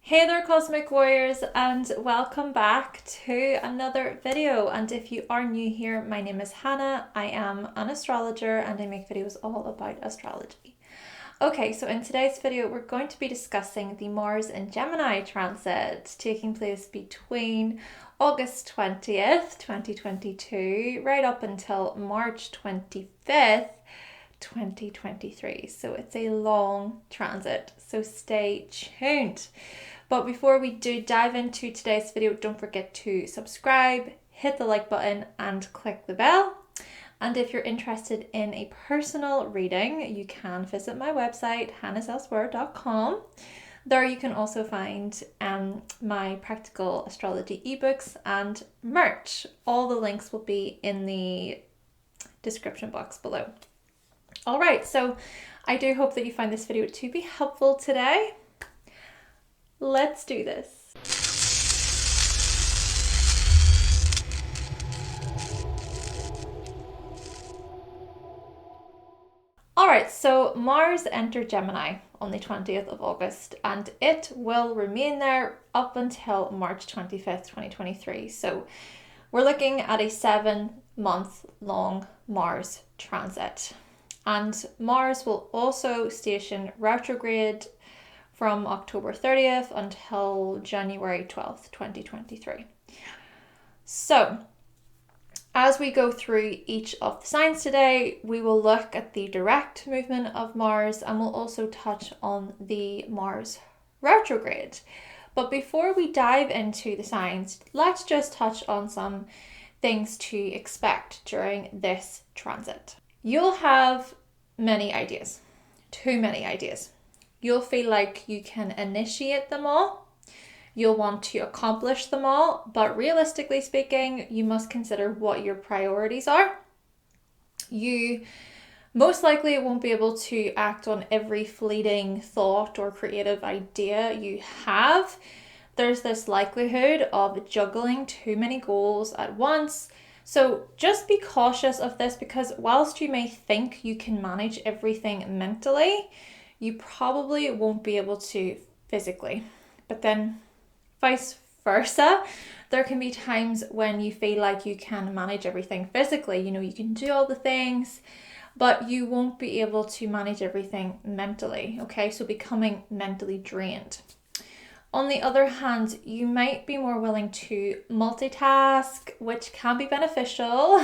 Hey there Cosmic Warriors, and welcome back to another video. And if you are new here, my name is Hannah. I am an astrologer and I make videos all about astrology. Okay, so in today's video we're going to be discussing the Mars in Gemini transit taking place between August 20th, 2022 right up until March 25th, 2023. So it's a long transit, so stay tuned. But before we do dive into today's video, don't forget to subscribe, hit the like button and click the bell. And if you're interested in a personal reading, you can visit my website, hannahselsewhere.com. There you can also find my Practical Astrology ebooks and merch. All the links will be in the description box below. All right, so I do hope that you find this video to be helpful today. Let's do this. All right, so Mars entered Gemini on the 20th of August and it will remain there up until March 25th, 2023. So we're looking at a 7-month long Mars transit. And Mars will also station retrograde from October 30th until January 12th, 2023. So, as we go through each of the signs today, we will look at the direct movement of Mars and we'll also touch on the Mars retrograde. But before we dive into the signs, let's just touch on some things to expect during this transit. You'll have many ideas, too many ideas. You'll feel like you can initiate them all. You'll want to accomplish them all, but realistically speaking, you must consider what your priorities are. You most likely won't be able to act on every fleeting thought or creative idea you have. There's this likelihood of juggling too many goals at once. So just be cautious of this, because whilst you may think you can manage everything mentally, you probably won't be able to physically. But then vice versa, there can be times when you feel like you can manage everything physically. You can do all the things, but you won't be able to manage everything mentally. Okay, so becoming mentally drained. On the other hand, you might be more willing to multitask, which can be beneficial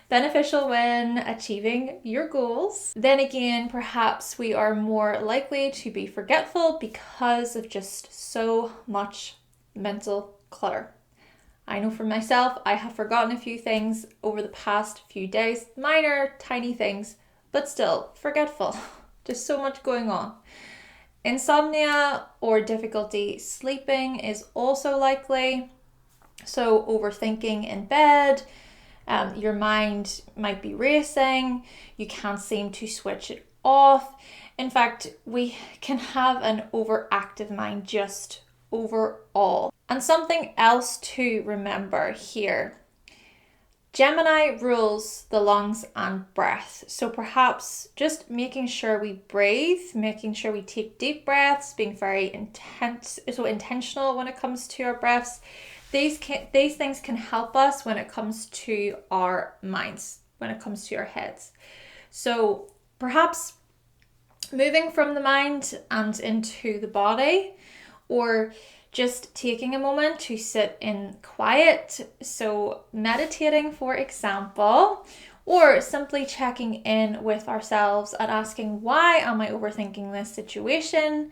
when achieving your goals. Then again, perhaps we are more likely to be forgetful because of just so much mental clutter. I know for myself, I have forgotten a few things over the past few days, minor, tiny things, but still forgetful. Just so much going on. Insomnia or difficulty sleeping is also likely. So overthinking in bed, your mind might be racing, you can't seem to switch it off. In fact, we can have an overactive mind just overall. And something else to remember here. Gemini rules the lungs and breath. So perhaps just making sure we breathe, making sure we take deep breaths, being very intentional when it comes to our breaths. These things can help us when it comes to our minds, when it comes to our heads. So perhaps moving from the mind and into the body, or just taking a moment to sit in quiet, so meditating for example, or simply checking in with ourselves and asking, why am I overthinking this situation?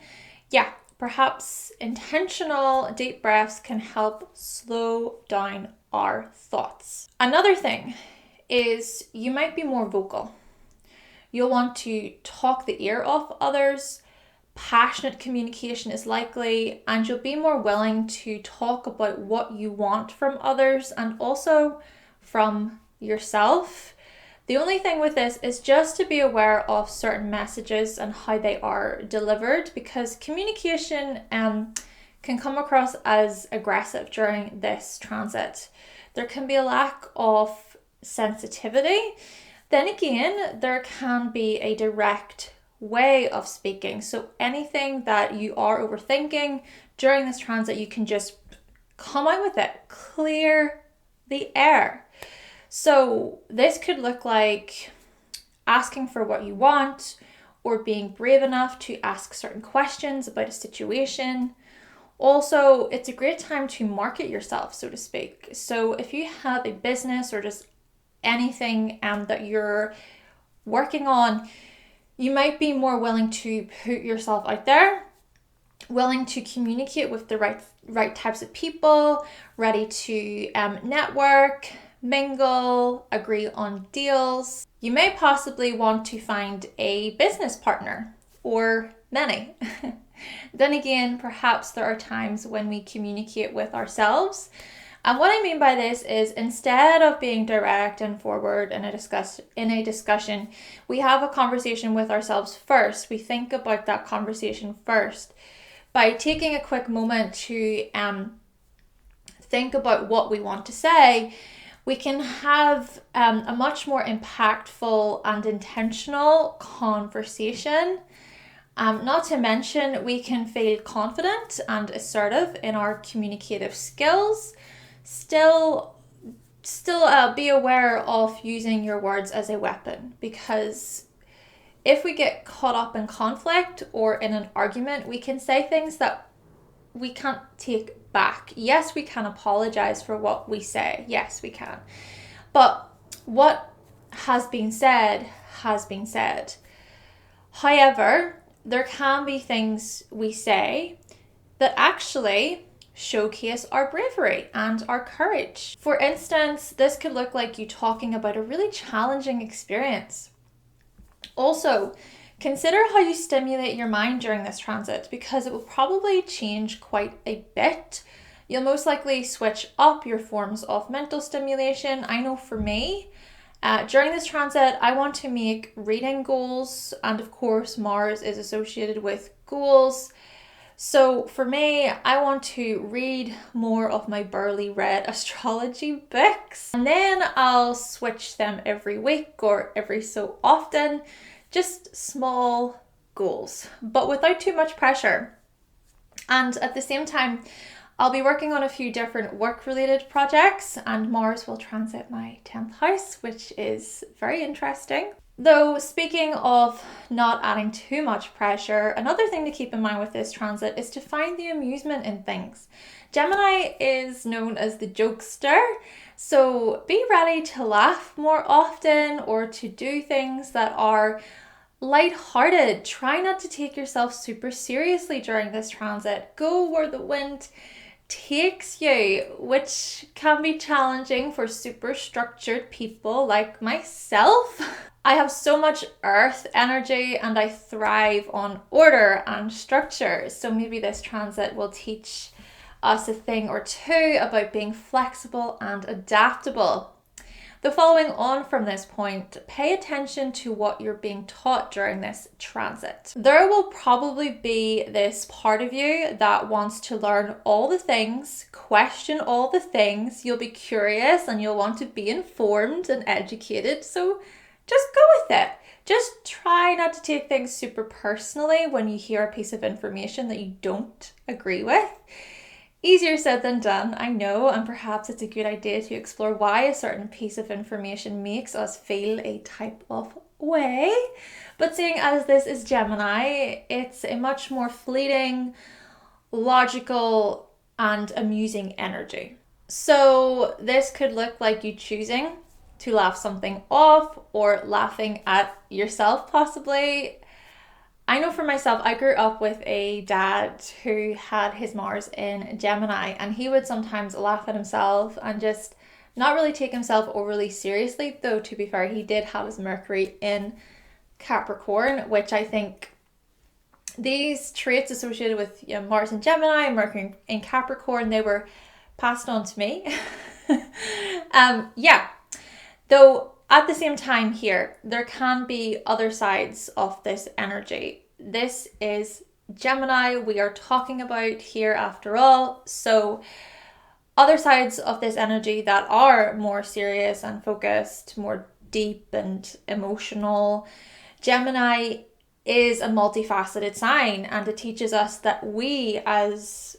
Yeah, perhaps intentional deep breaths can help slow down our thoughts. Another thing is you might be more vocal. You'll want to talk the ear off others. Passionate communication is likely, and you'll be more willing to talk about what you want from others and also from yourself. The only thing with this is just to be aware of certain messages and how they are delivered, because communication can come across as aggressive during this transit. There can be a lack of sensitivity. Then again, there can be a direct way of speaking. So anything that you are overthinking, during this transit, you can just come out with it, clear the air. So this could look like asking for what you want, or being brave enough to ask certain questions about a situation. Also, it's a great time to market yourself, so to speak. So if you have a business or just anything that you're working on, you might be more willing to put yourself out there, willing to communicate with the right types of people, ready to network, mingle, agree on deals. You may possibly want to find a business partner, or many. Then again, perhaps there are times when we communicate with ourselves. And what I mean by this is, instead of being direct and forward in a discussion, we have a conversation with ourselves first. We think about that conversation first by taking a quick moment to think about what we want to say. We can have a much more impactful and intentional conversation. Not to mention, we can feel confident and assertive in our communicative skills. Still be aware of using your words as a weapon, because if we get caught up in conflict or in an argument, we can say things that we can't take back. Yes, we can apologize for what we say. Yes, we can. But what has been said has been said. However, there can be things we say that actually showcase our bravery and our courage. For instance, this could look like you talking about a really challenging experience. Also, consider how you stimulate your mind during this transit, because it will probably change quite a bit. You'll most likely switch up your forms of mental stimulation. I know for me, during this transit, I want to make reading goals, and of course Mars is associated with goals. So for me, I want to read more of my burly red astrology books, and then I'll switch them every week or every so often. Just small goals, but without too much pressure. And at the same time, I'll be working on a few different work-related projects, and Mars will transit my 10th house, which is very interesting. Though, speaking of not adding too much pressure, another thing to keep in mind with this transit is to find the amusement in things. Gemini is known as the jokester, so be ready to laugh more often or to do things that are lighthearted. Try not to take yourself super seriously during this transit. Go where the wind takes you, which can be challenging for super structured people like myself. I have so much earth energy and I thrive on order and structure. So maybe this transit will teach us a thing or two about being flexible and adaptable. The following on from this point, pay attention to what you're being taught during this transit. There will probably be this part of you that wants to learn all the things, question all the things. You'll be curious and you'll want to be informed and educated. So just go with it. Just try not to take things super personally when you hear a piece of information that you don't agree with. Easier said than done, I know, and perhaps it's a good idea to explore why a certain piece of information makes us feel a type of way. But seeing as this is Gemini, it's a much more fleeting, logical, and amusing energy. So this could look like you choosing to laugh something off or laughing at yourself possibly. I know for myself, I grew up with a dad who had his Mars in Gemini, and he would sometimes laugh at himself and just not really take himself overly seriously. Though, to be fair, he did have his Mercury in Capricorn, which I think these traits associated with Mars in Gemini and Mercury in Capricorn, they were passed on to me. Though at the same time here, there can be other sides of this energy. This is Gemini we are talking about here after all. So other sides of this energy that are more serious and focused, more deep and emotional. Gemini is a multifaceted sign, and it teaches us that we as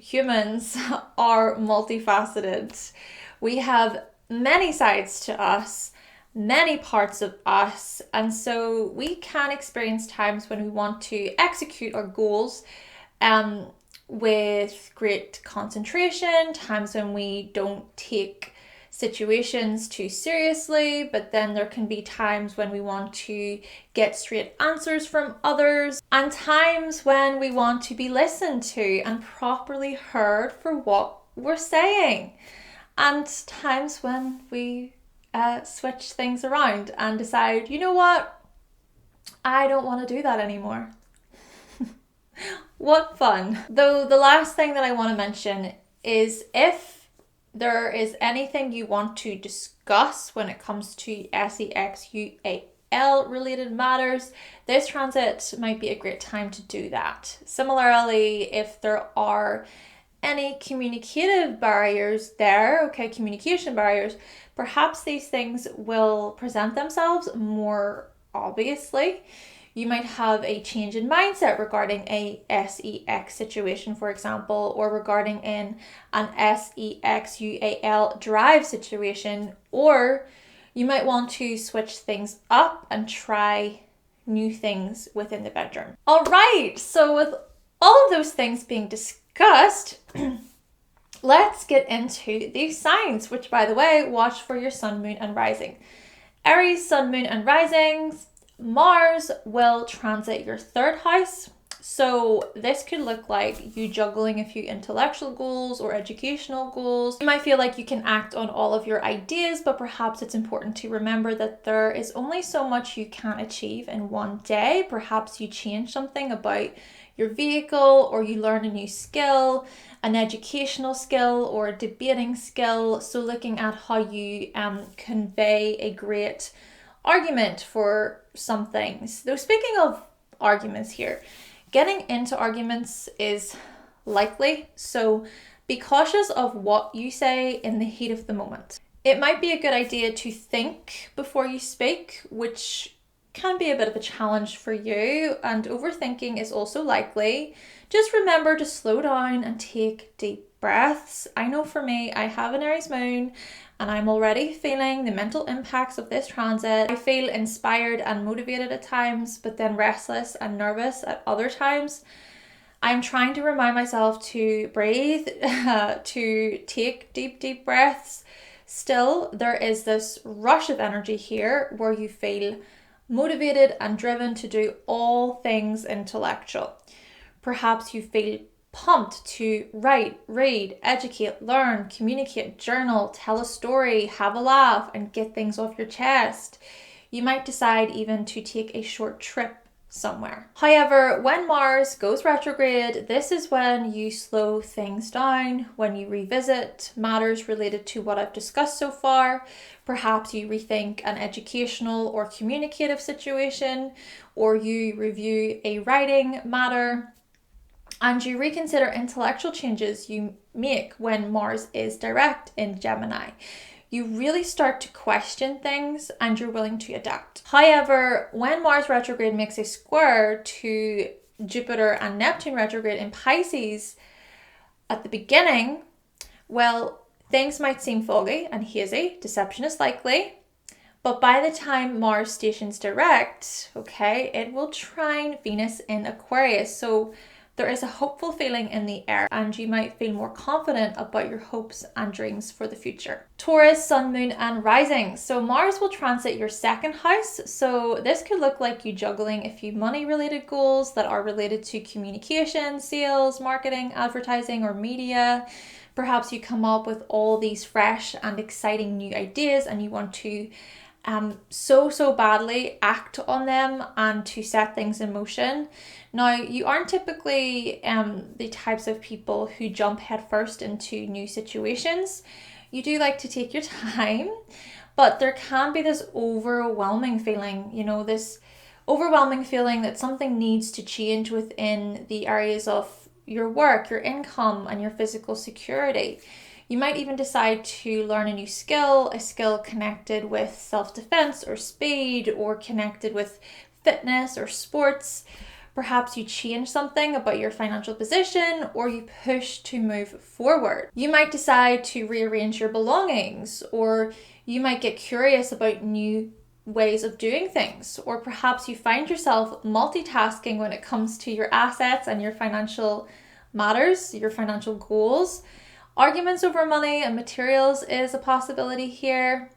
humans are multifaceted. We have many sides to us, many parts of us, and so we can experience times when we want to execute our goals with great concentration, times when we don't take situations too seriously, but then there can be times when we want to get straight answers from others, and times when we want to be listened to and properly heard for what we're saying, and times when we switch things around and decide, you know what, I don't want to do that anymore. What fun. Though the last thing that I want to mention is, if there is anything you want to discuss when it comes to SEXUAL related matters, this transit might be a great time to do that. Similarly, if there are any communicative barriers there, communication barriers, perhaps these things will present themselves more obviously. You might have a change in mindset regarding a SEX situation, for example, or regarding an SEXUAL drive situation, or you might want to switch things up and try new things within the bedroom. All right, so with all of those things being discussed, let's get into these signs, which, by the way, watch for your sun, moon, and rising. Aries, sun, moon, and risings. Mars will transit your third house. So this could look like you juggling a few intellectual goals or educational goals. You might feel like you can act on all of your ideas, but perhaps it's important to remember that there is only so much you can achieve in one day. Perhaps you change something about your vehicle, or you learn a new skill, an educational skill or a debating skill. So looking at how you convey a great argument for some things. Though speaking of arguments here, getting into arguments is likely, so be cautious of what you say in the heat of the moment. It might be a good idea to think before you speak, which can be a bit of a challenge for you, and overthinking is also likely. Just remember to slow down and take deep breaths. I know for me, I have an Aries moon, and I'm already feeling the mental impacts of this transit. I feel inspired and motivated at times, but then restless and nervous at other times. I'm trying to remind myself to breathe, to take deep breaths. Still, there is this rush of energy here where you feel motivated and driven to do all things intellectual. Perhaps you feel pumped to write, read, educate, learn, communicate, journal, tell a story, have a laugh, and get things off your chest. You might decide even to take a short trip somewhere. However, when Mars goes retrograde, this is when you slow things down, when you revisit matters related to what I've discussed so far. Perhaps you rethink an educational or communicative situation, or you review a writing matter, and you reconsider intellectual changes you make when Mars is direct in Gemini. You really start to question things and you're willing to adapt. However, when Mars retrograde makes a square to Jupiter and Neptune retrograde in Pisces at the beginning, well, things might seem foggy and hazy, deception is likely, but by the time Mars stations direct, it will trine Venus in Aquarius. So there is a hopeful feeling in the air, and you might feel more confident about your hopes and dreams for the future. Taurus, sun, moon, and rising. So Mars will transit your second house. So this could look like you juggling a few money-related goals that are related to communication, sales, marketing, advertising, or media. Perhaps you come up with all these fresh and exciting new ideas, and you want to so badly act on them and to set things in motion. Now, you aren't typically the types of people who jump headfirst into new situations. You do like to take your time, but there can be this overwhelming feeling, this overwhelming feeling that something needs to change within the areas of your work, your income, and your physical security. You might even decide to learn a new skill, a skill connected with self-defense or speed, or connected with fitness or sports. Perhaps you change something about your financial position, or you push to move forward. You might decide to rearrange your belongings, or you might get curious about new ways of doing things, or perhaps you find yourself multitasking when it comes to your assets and your financial matters, your financial goals. Arguments over money and materials is a possibility here.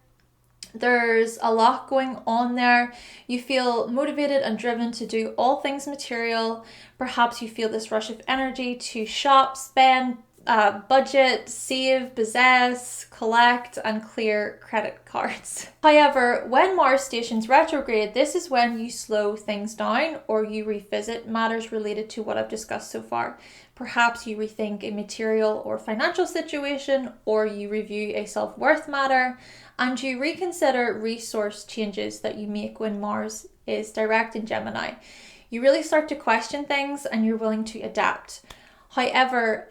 There's a lot going on there. You feel motivated and driven to do all things material. Perhaps you feel this rush of energy to shop, spend, budget, save, possess, collect, and clear credit cards. However, when Mars stations retrograde, this is when you slow things down, or you revisit matters related to what I've discussed so far. Perhaps you rethink a material or financial situation, or you review a self-worth matter, and you reconsider resource changes that you make when Mars is direct in Gemini. You really start to question things and you're willing to adapt. However,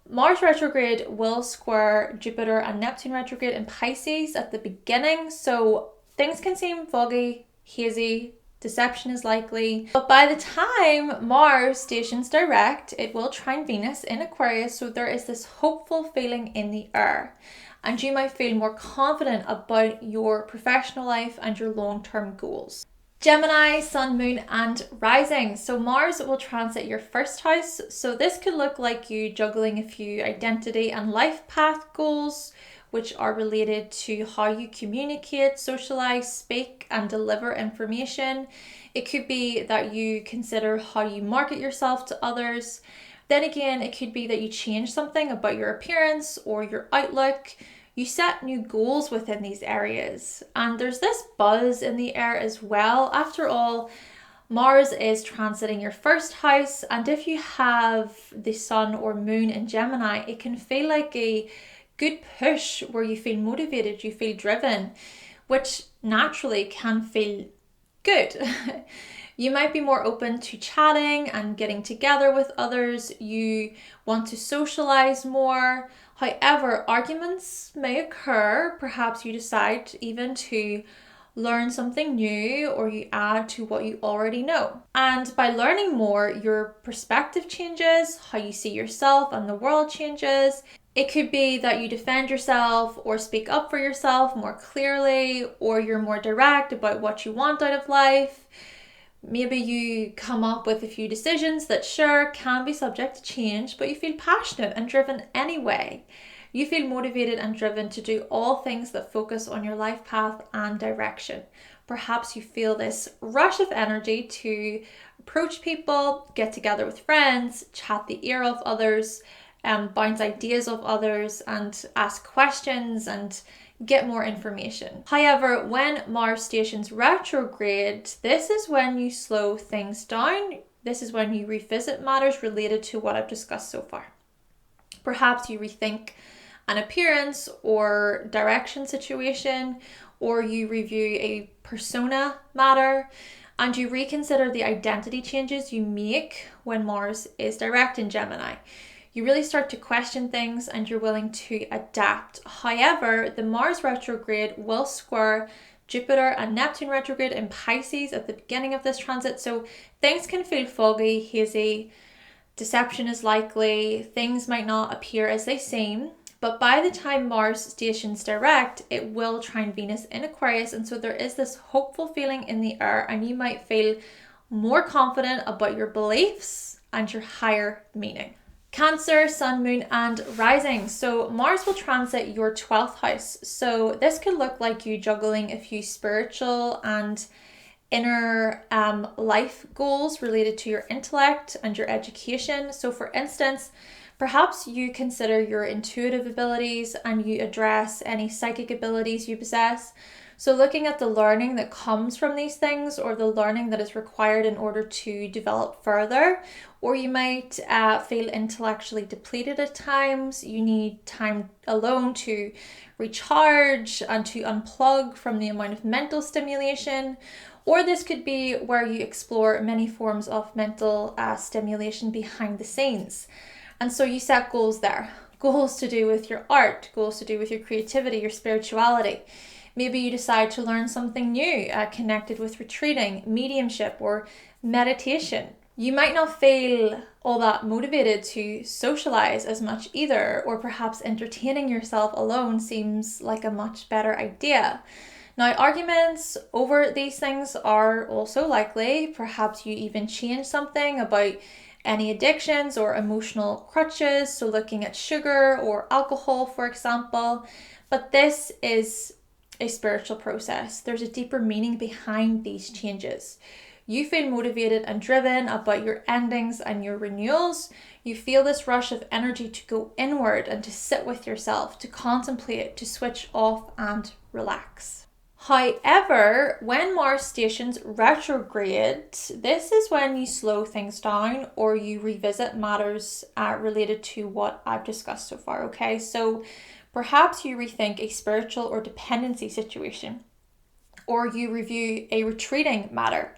Mars retrograde will square Jupiter and Neptune retrograde in Pisces at the beginning, so things can seem foggy, hazy, deception is likely. But by the time Mars stations direct, it will trine Venus in Aquarius, so there is this hopeful feeling in the air. And you might feel more confident about your professional life and your long-term goals. Gemini, Sun, Moon, and Rising. So Mars will transit your first house. So this could look like you juggling a few identity and life path goals, which are related to how you communicate, socialize, speak, and deliver information. It could be that you consider how you market yourself to others. Then again, it could be that you change something about your appearance or your outlook. You set new goals within these areas. And there's this buzz in the air as well. After all, Mars is transiting your first house. And if you have the Sun or Moon in Gemini, it can feel like a good push where you feel motivated, you feel driven, which naturally can feel good. You might be more open to chatting and getting together with others. You want to socialize more. However, arguments may occur. Perhaps you decide even to learn something new, or you add to what you already know. And by learning more, your perspective changes, how you see yourself and the world changes. It could be that you defend yourself or speak up for yourself more clearly, or you're more direct about what you want out of life. Maybe you come up with a few decisions that sure can be subject to change, but you feel passionate and driven anyway. You feel motivated and driven to do all things that focus on your life path and direction. Perhaps you feel this rush of energy to approach people, get together with friends, chat the ear of others, bounce ideas of others, and ask questions and get more information. However, when Mars stations retrograde, this is when you slow things down. This is when you revisit matters related to what I've discussed so far. Perhaps you rethink an appearance or direction situation, or you review a persona matter, and you reconsider the identity changes you make when Mars is direct in Gemini. You really start to question things and you're willing to adapt. However, the Mars retrograde will square Jupiter and Neptune retrograde in Pisces at the beginning of this transit. So things can feel foggy, hazy, deception is likely, things might not appear as they seem. But by the time Mars stations direct, it will trine Venus in Aquarius. And so there is this hopeful feeling in the air, and you might feel more confident about your beliefs and your higher meaning. Cancer, Sun, Moon, and Rising. So Mars will transit your 12th house. So this could look like you juggling a few spiritual and inner life goals related to your intellect and your education. So for instance, perhaps you consider your intuitive abilities and you address any psychic abilities you possess. So looking at the learning that comes from these things, or the learning that is required in order to develop further. Or you might feel intellectually depleted at times. You need time alone to recharge and to unplug from the amount of mental stimulation. Or this could be where you explore many forms of mental stimulation behind the scenes. And so you set goals there. Goals to do with your art, goals to do with your creativity, your spirituality. Maybe you decide to learn something new connected with retreating, mediumship, or meditation. You might not feel all that motivated to socialize as much either, or perhaps entertaining yourself alone seems like a much better idea. Now, arguments over these things are also likely. Perhaps you even change something about any addictions or emotional crutches, so looking at sugar or alcohol, for example. But this is a spiritual process. There's a deeper meaning behind these changes. You feel motivated and driven about your endings and your renewals. You feel this rush of energy to go inward and to sit with yourself, to contemplate, to switch off and relax. However, when Mars stations retrograde, this is when you slow things down or you revisit matters related to what I've discussed so far, okay? So perhaps you rethink a spiritual or dependency situation, or you review a retreating matter,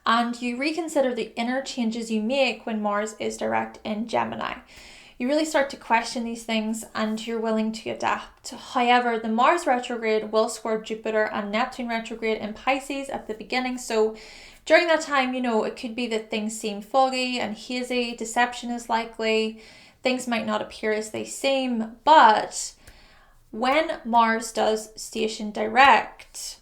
and you reconsider the inner changes you make when Mars is direct in Gemini. You really start to question these things and you're willing to adapt. However, the Mars retrograde will square Jupiter and Neptune retrograde in Pisces at the beginning. So during that time, it could be that things seem foggy and hazy, deception is likely, things might not appear as they seem. But when Mars does station direct,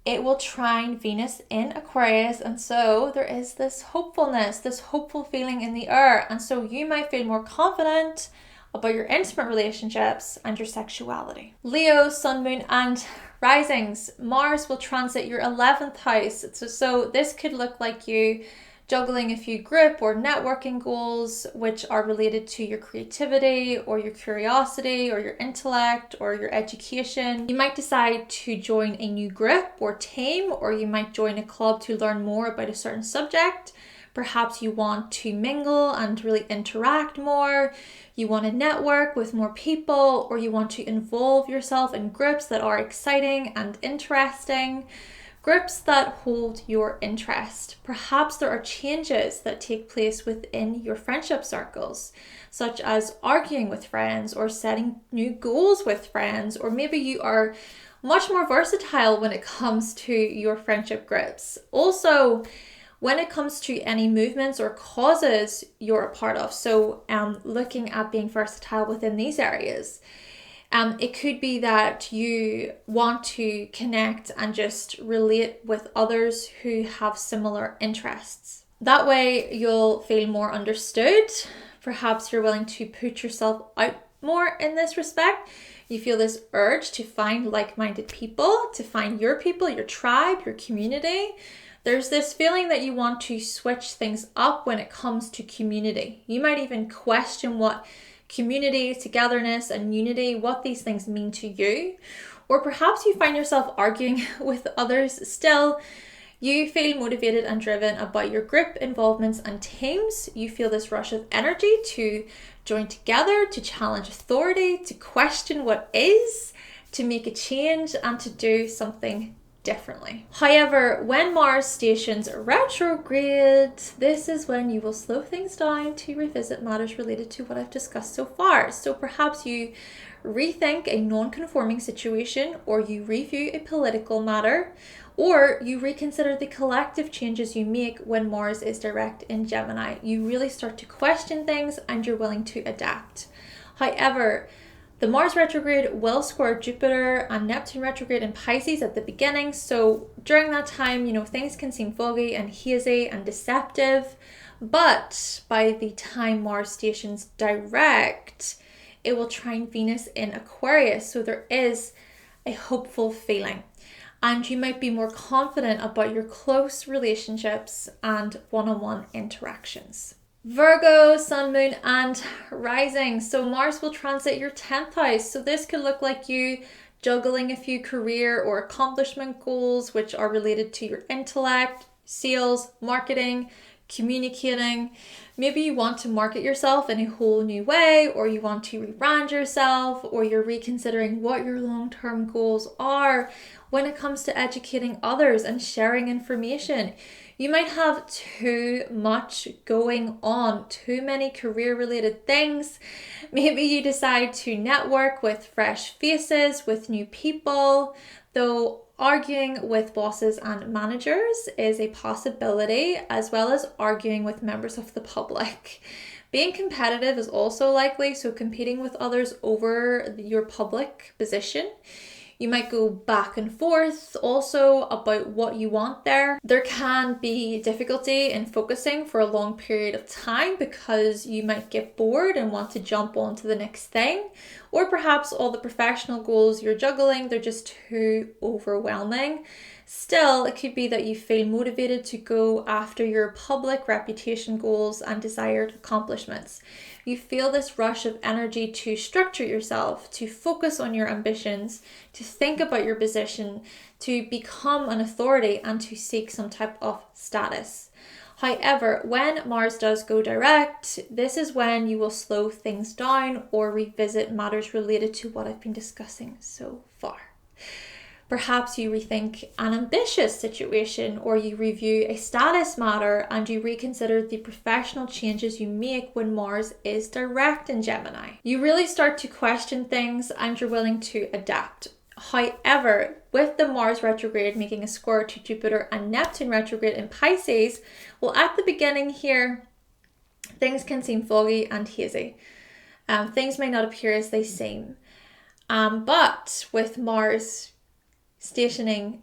it will trine Venus in Aquarius, and so there is this hopefulness, this hopeful feeling in the air, and so you might feel more confident about your intimate relationships and your sexuality. Leo, Sun, Moon, and risings. Mars will transit your 11th house, so this could look like you juggling a few group or networking goals which are related to your creativity or your curiosity or your intellect or your education. You might decide to join a new group or team, or you might join a club to learn more about a certain subject. Perhaps you want to mingle and really interact more. You want to network with more people, or you want to involve yourself in groups that are exciting and interesting. Groups that hold your interest. Perhaps there are changes that take place within your friendship circles, such as arguing with friends or setting new goals with friends, or maybe you are much more versatile when it comes to your friendship groups. Also, when it comes to any movements or causes you're a part of, so looking at being versatile within these areas. It could be that you want to connect and just relate with others who have similar interests. That way you'll feel more understood. Perhaps you're willing to put yourself out more in this respect. You feel this urge to find like-minded people, to find your people, your tribe, your community. There's this feeling that you want to switch things up when it comes to community. You might even question what community, togetherness, and unity, what these things mean to you. Or perhaps you find yourself arguing with others still. You feel motivated and driven about your group involvements and teams. You feel this rush of energy to join together, to challenge authority, to question what is, to make a change, and to do something differently. However, when Mars stations retrograde, this is when you will slow things down to revisit matters related to what I've discussed so far. So perhaps you rethink a non-conforming situation, or you review a political matter, or you reconsider the collective changes you make when Mars is direct in Gemini. You really start to question things and you're willing to adapt. However, the Mars retrograde will square Jupiter and Neptune retrograde in Pisces at the beginning. So during that time, things can seem foggy and hazy and deceptive. But by the time Mars stations direct, it will trine Venus in Aquarius. So there is a hopeful feeling. And you might be more confident about your close relationships and one-on-one interactions. Virgo, Sun, Moon, and rising. So Mars will transit your 10th house. So this could look like you juggling a few career or accomplishment goals which are related to your intellect, sales, marketing, communicating. Maybe you want to market yourself in a whole new way, or you want to rebrand yourself, or you're reconsidering what your long-term goals are when it comes to educating others and sharing information. You might have too much going on, too many career-related things. Maybe you decide to network with fresh faces, with new people, though Arguing with bosses and managers is a possibility, as well as arguing with members of the public. Being competitive is also likely, so competing with others over your public position. You might go back and forth also about what you want there. There can be difficulty in focusing for a long period of time because you might get bored and want to jump on to the next thing. Or perhaps all the professional goals you're juggling, they're just too overwhelming. Still, it could be that you feel motivated to go after your public reputation goals and desired accomplishments. You feel this rush of energy to structure yourself, to focus on your ambitions, to think about your position, to become an authority, and to seek some type of status. However, when Mars does go direct, this is when you will slow things down or revisit matters related to what I've been discussing so far. Perhaps you rethink an ambitious situation, or you review a status matter and you reconsider the professional changes you make when Mars is direct in Gemini. You really start to question things and you're willing to adapt. However, with the Mars retrograde making a square to Jupiter and Neptune retrograde in Pisces, well, at the beginning here, things can seem foggy and hazy. Things may not appear as they seem. But with Mars stationing,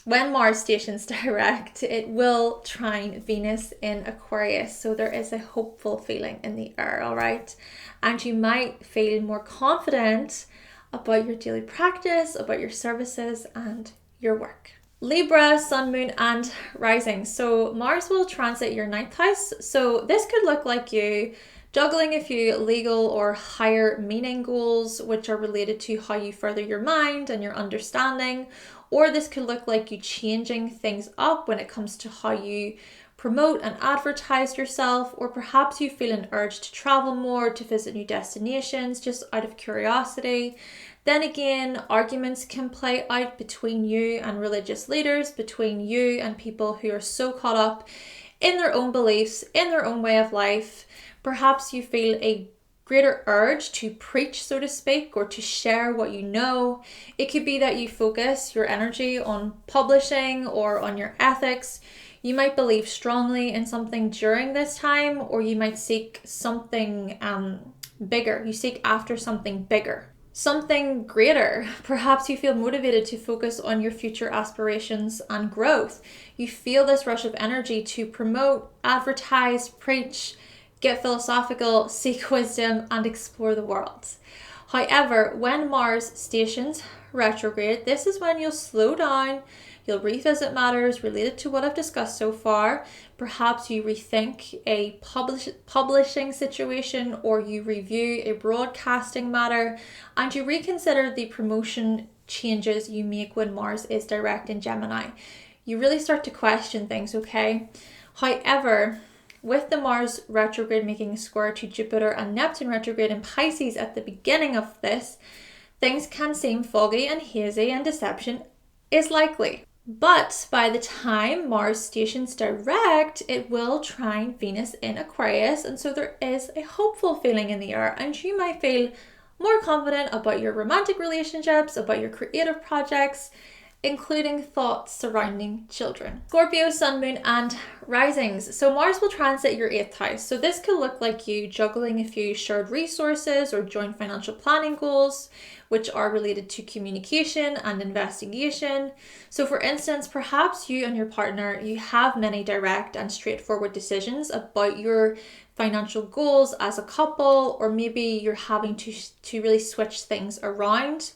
when Mars stations direct, it will trine Venus in Aquarius. So there is a hopeful feeling in the air, all right? And you might feel more confident about your daily practice, about your services and your work. Libra, Sun, Moon and Rising. So Mars will transit your 9th house. So this could look like you juggling a few legal or higher meaning goals, which are related to how you further your mind and your understanding. Or this could look like you changing things up when it comes to how you promote and advertise yourself, or perhaps you feel an urge to travel more, to visit new destinations, just out of curiosity. Then again, arguments can play out between you and religious leaders, between you and people who are so caught up in their own beliefs, in their own way of life. Perhaps you feel a greater urge to preach, so to speak, or to share what you know. It could be that you focus your energy on publishing or on your ethics. You might believe strongly in something during this time, or you might seek something bigger. You seek after something bigger, something greater. Perhaps you feel motivated to focus on your future aspirations and growth. You feel this rush of energy to promote, advertise, preach, get philosophical, seek wisdom, and explore the world. However, when Mars stations retrograde, this is when you'll slow down. You'll revisit matters related to what I've discussed so far. Perhaps you rethink a publishing situation, or you review a broadcasting matter, and you reconsider the promotion changes you make when Mars is direct in Gemini. You really start to question things, okay? However, with the Mars retrograde making a square to Jupiter and Neptune retrograde in Pisces at the beginning of this, things can seem foggy and hazy, and deception is likely. But by the time Mars stations direct, it will trine Venus in Aquarius, and so there is a hopeful feeling in the air, and you might feel more confident about your romantic relationships, about your creative projects, including thoughts surrounding children. Scorpio, Sun, Moon and Risings. So Mars will transit your 8th house. So this could look like you juggling a few shared resources or joint financial planning goals, which are related to communication and investigation. So for instance, perhaps you and your partner, you have many direct and straightforward decisions about your financial goals as a couple, or maybe you're having to really switch things around.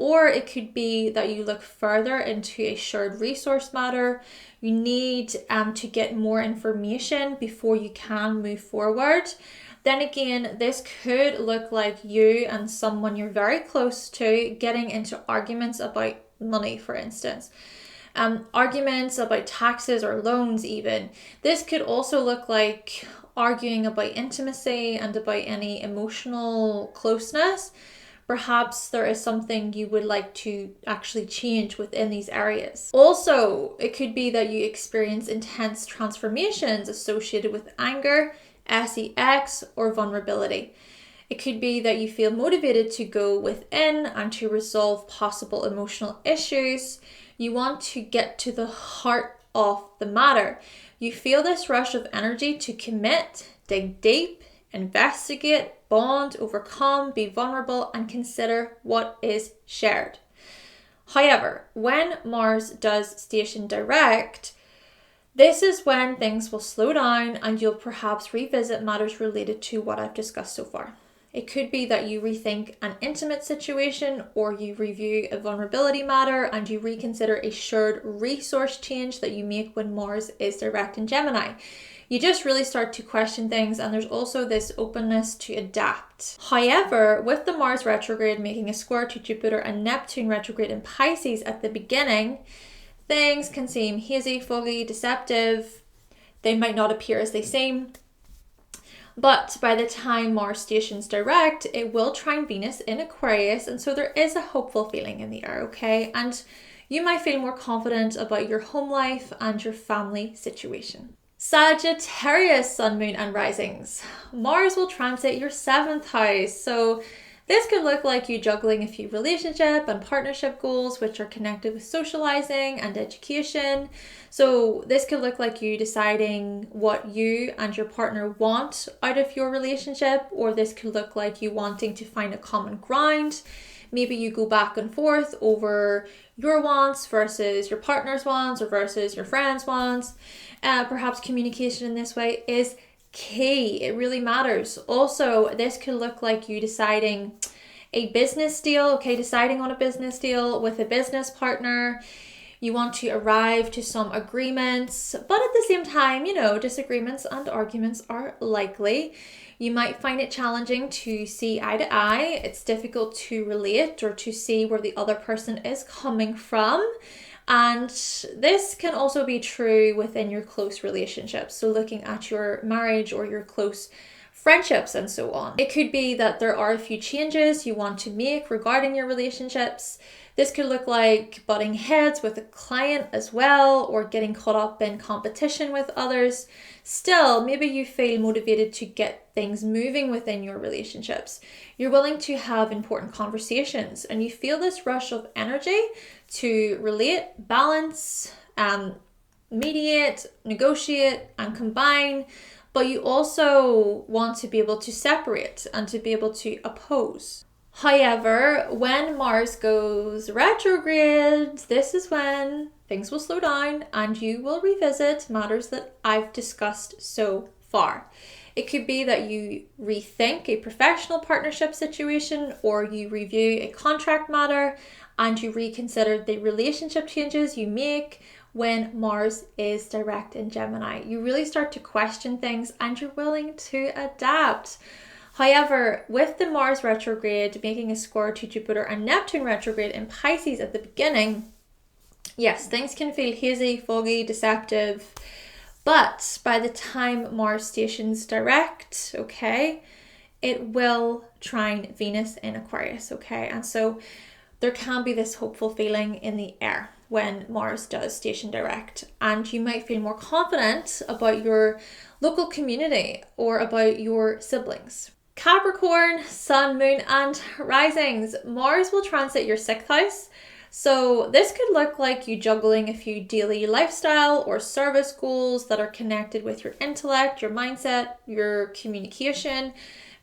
Or it could be that you look further into a shared resource matter. You need to get more information before you can move forward. Then again, this could look like you and someone you're very close to getting into arguments about money, for instance. Arguments about taxes or loans even. This could also look like arguing about intimacy and about any emotional closeness. Perhaps there is something you would like to actually change within these areas. Also, it could be that you experience intense transformations associated with anger, sex, or vulnerability. It could be that you feel motivated to go within and to resolve possible emotional issues. You want to get to the heart of the matter. You feel this rush of energy to commit, dig deep, investigate, bond, overcome, be vulnerable, and consider what is shared. However, when Mars does station direct, this is when things will slow down and you'll perhaps revisit matters related to what I've discussed so far. It could be that you rethink an intimate situation, or you review a vulnerability matter and you reconsider a shared resource change that you make when Mars is direct in Gemini. You just really start to question things, and there's also this openness to adapt. However, with the Mars retrograde making a square to Jupiter and Neptune retrograde in Pisces at the beginning, things can seem hazy, foggy, deceptive. They might not appear as they seem. But by the time Mars stations direct, it will trine Venus in Aquarius, and so there is a hopeful feeling in the air, okay? And you might feel more confident about your home life and your family situation. Sagittarius, Sun, Moon, and Risings. Mars will transit your 7th house, so this could look like you juggling a few relationship and partnership goals which are connected with socializing and education. So this could look like you deciding what you and your partner want out of your relationship, or this could look like you wanting to find a common ground. Maybe you go back and forth over your wants versus your partner's wants, or versus your friend's wants. Perhaps communication in this way is key. It really matters. Also, this could look like you deciding a business deal, deciding on a business deal with a business partner. You want to arrive to some agreements, but at the same time, disagreements and arguments are likely. You might find it challenging to see eye to eye. It's difficult to relate or to see where the other person is coming from. And this can also be true within your close relationships. So looking at your marriage or your close friendships and so on. It could be that there are a few changes you want to make regarding your relationships. This could look like butting heads with a client as well, or getting caught up in competition with others. Still, maybe you feel motivated to get things moving within your relationships. You're willing to have important conversations, and you feel this rush of energy to relate, balance, mediate, negotiate, and combine. But you also want to be able to separate and to be able to oppose. However, when Mars goes retrograde, this is when things will slow down and you will revisit matters that I've discussed so far. It could be that you rethink a professional partnership situation, or you review a contract matter and you reconsider the relationship changes you make when Mars is direct in Gemini. You really start to question things and you're willing to adapt. However, with the Mars retrograde making a square to Jupiter and Neptune retrograde in Pisces at the beginning, yes, things can feel hazy, foggy, deceptive. But by the time Mars stations direct, it will trine Venus in Aquarius, And so there can be this hopeful feeling in the air when Mars does station direct, and you might feel more confident about your local community or about your siblings. Capricorn, Sun, Moon, and Risings. Mars will transit your 6th house. So this could look like you juggling a few daily lifestyle or service goals that are connected with your intellect, your mindset, your communication.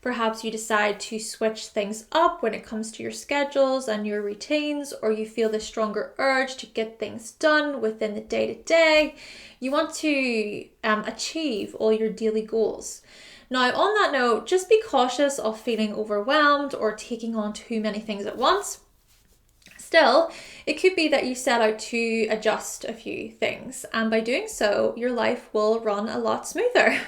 Perhaps you decide to switch things up when it comes to your schedules and your routines, or you feel the stronger urge to get things done within the day-to-day. You want to achieve all your daily goals. Now, on that note, just be cautious of feeling overwhelmed or taking on too many things at once. Still, it could be that you set out to adjust a few things, and by doing so, your life will run a lot smoother.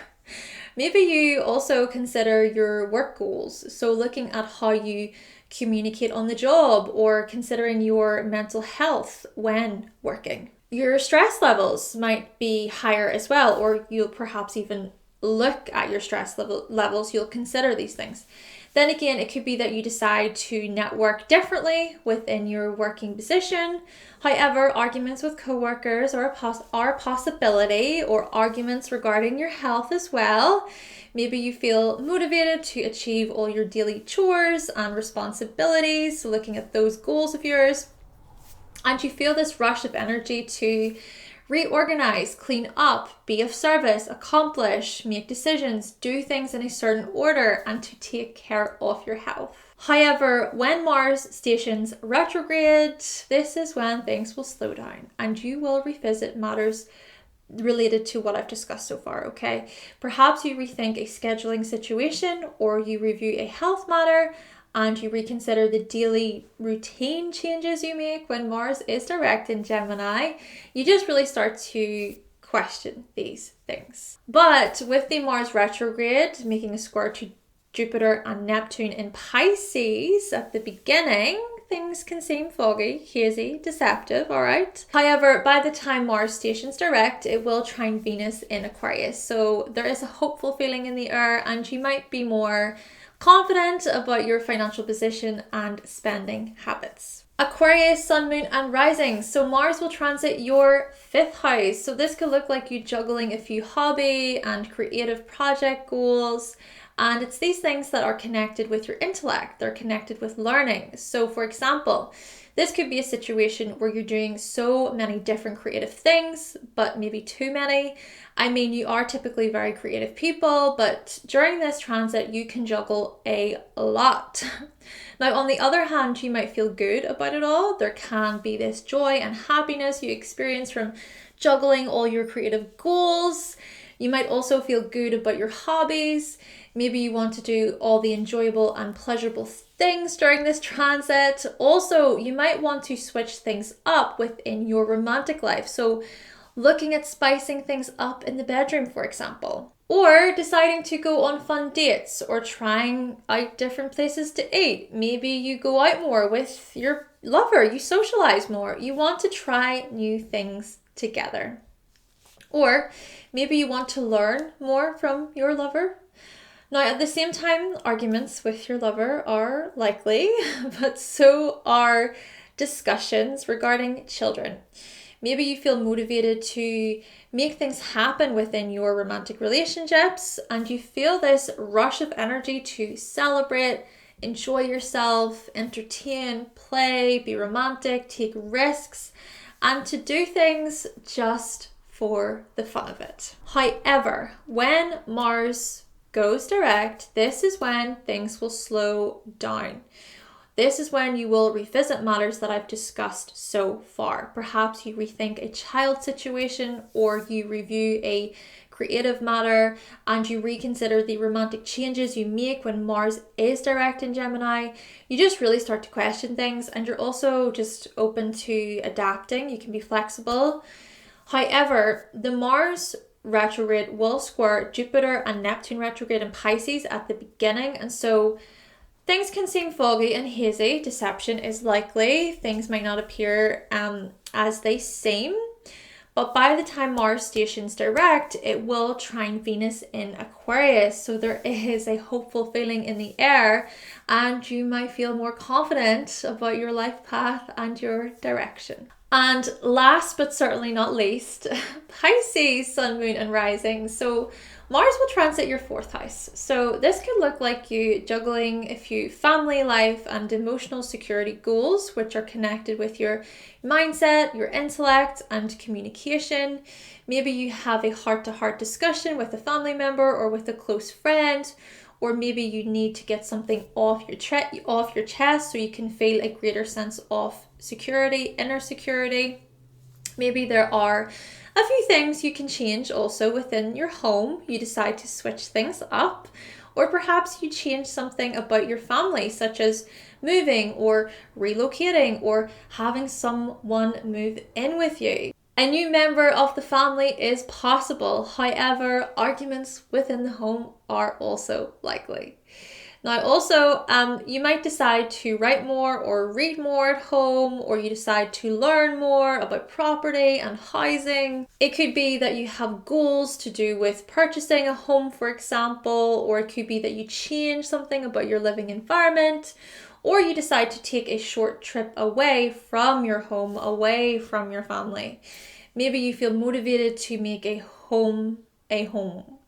Maybe you also consider your work goals, so looking at how you communicate on the job, or considering your mental health when working. Your stress levels might be higher as well, or you'll perhaps even look at your stress levels, you'll consider these things. Then again, it could be that you decide to network differently within your working position. However, arguments with coworkers are a possibility, or arguments regarding your health as well. Maybe you feel motivated to achieve all your daily chores and responsibilities, so looking at those goals of yours. And you feel this rush of energy to reorganize, clean up, be of service, accomplish, make decisions, do things in a certain order, and to take care of your health. However, when Mars stations retrograde, this is when things will slow down and you will revisit matters related to what I've discussed so far, okay? Perhaps you rethink a scheduling situation, or you review a health matter, and you reconsider the daily routine changes you make when Mars is direct in Gemini. You just really start to question these things. But with the Mars retrograde making a square to Jupiter and Neptune in Pisces at the beginning, things can seem foggy, hazy, deceptive, all right? However, by the time Mars stations direct, it will trine Venus in Aquarius. So there is a hopeful feeling in the air, and you might be more confident about your financial position and spending habits. Aquarius, Sun, Moon, and Rising. So Mars will transit your 5th house. So this could look like you juggling a few hobby and creative project goals. And it's these things that are connected with your intellect. They're connected with learning. So for example, this could be a situation where you're doing so many different creative things, but maybe too many. I mean, you are typically very creative people, but during this transit, you can juggle a lot. Now, on the other hand, you might feel good about it all. There can be this joy and happiness you experience from juggling all your creative goals. You might also feel good about your hobbies. Maybe you want to do all the enjoyable and pleasurable things during this transit. Also, you might want to switch things up within your romantic life. So looking at spicing things up in the bedroom, for example. Or deciding to go on fun dates or trying out different places to eat. Maybe you go out more with your lover, you socialize more. You want to try new things together. Or maybe you want to learn more from your lover. Now, at the same time, arguments with your lover are likely, but so are discussions regarding children. Maybe you feel motivated to make things happen within your romantic relationships, and you feel this rush of energy to celebrate, enjoy yourself, entertain, play, be romantic, take risks, and to do things just for the fun of it. However, when Mars goes direct, this is when things will slow down. This is when you will revisit matters that I've discussed so far. Perhaps you rethink a child situation, or you review a creative matter, and you reconsider the romantic changes you make when Mars is direct in Gemini. You just really start to question things, and you're also just open to adapting. You can be flexible. However, the Mars retrograde will square Jupiter and Neptune retrograde in Pisces at the beginning, and so things can seem foggy and hazy. Deception is likely. Things might not appear as they seem. But by the time Mars stations direct, it will trine Venus in Aquarius. So there is a hopeful feeling in the air, and you might feel more confident about your life path and your direction. And last but certainly not least, Pisces, Sun, Moon, and Rising. So Mars will transit your 4th house. So this could look like you juggling a few family life and emotional security goals, which are connected with your mindset, your intellect, and communication. Maybe you have a heart-to-heart discussion with a family member or with a close friend, or maybe you need to get something off your chest so you can feel a greater sense of security, inner security. Maybe there are a few things you can change also within your home. You decide to switch things up, or perhaps you change something about your family, such as moving or relocating or having someone move in with you. A new member of the family is possible. However, arguments within the home are also likely. Now also, you might decide to write more or read more at home, or you decide to learn more about property and housing. It could be that you have goals to do with purchasing a home, for example, or it could be that you change something about your living environment, or you decide to take a short trip away from your home, away from your family. Maybe you feel motivated to make a home a home.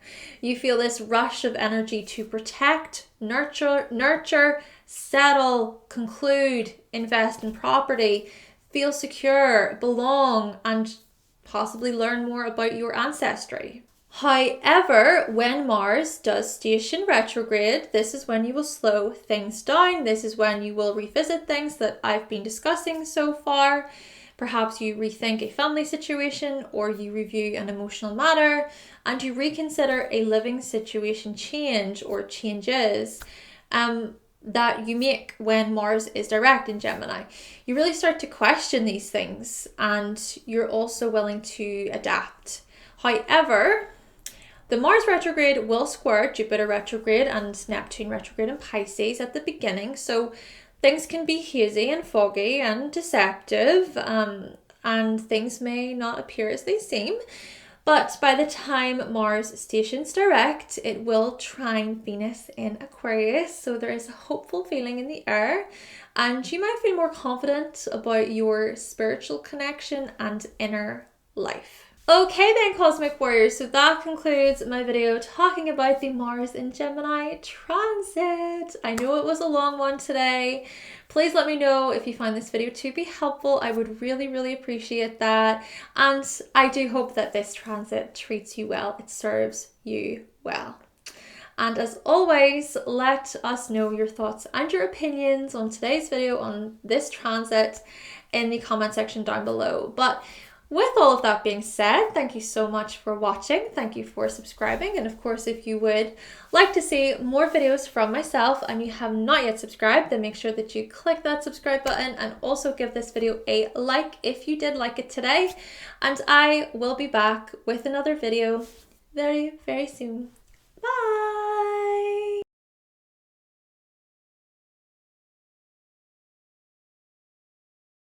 You feel this rush of energy to protect, nurture, settle, conclude, invest in property, feel secure, belong, and possibly learn more about your ancestry. However, when Mars does station retrograde, this is when you will slow things down. This is when you will revisit things that I've been discussing so far. Perhaps you rethink a family situation, or you review an emotional matter, and you reconsider a living situation change or changes that you make when Mars is direct in Gemini. You really start to question these things, and you're also willing to adapt. However, the Mars retrograde will square Jupiter retrograde and Neptune retrograde in Pisces at the beginning, so things can be hazy and foggy and deceptive, and things may not appear as they seem. But by the time Mars stations direct, it will trine Venus in Aquarius, so there is a hopeful feeling in the air, and you might feel more confident about your spiritual connection and inner life. Okay then, Cosmic Warriors, so that concludes my video talking about the Mars in Gemini transit. I know it was a long one today. Please let me know if you find this video to be helpful. I would really appreciate that. And I do hope that this transit treats you well. It serves you well. And as always, let us know your thoughts and your opinions on today's video on this transit in the comment section down below. But with all of that being said, thank you so much for watching. Thank you for subscribing. And of course, if you would like to see more videos from myself and you have not yet subscribed, then make sure that you click that subscribe button and also give this video a like if you did like it today. And I will be back with another video very soon.